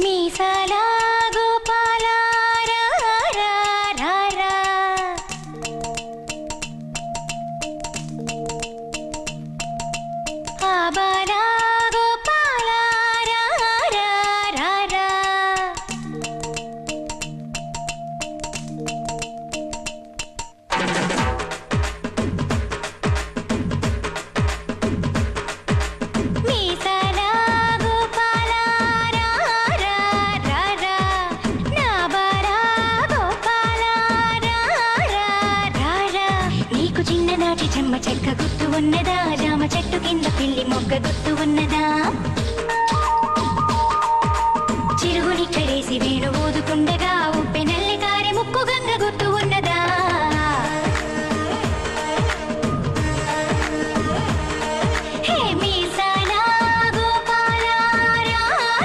మీసాల గోపాల రా రా రా రా. ఆబాల గోపాల రా రా రా రా. మీసాల గోపాల రా రా రా రా. నా బాల గోపాల రా రా రా రా. నీకు చిన్ననాటి చెమ్మ చెక్క గుర్తు ఉన్నదా? జామ చెట్టు కింద పిల్లి మొగ్గ గుర్తు ఉన్నదా? చిరుగుని కడేసి వేణు ఊదుతుండగా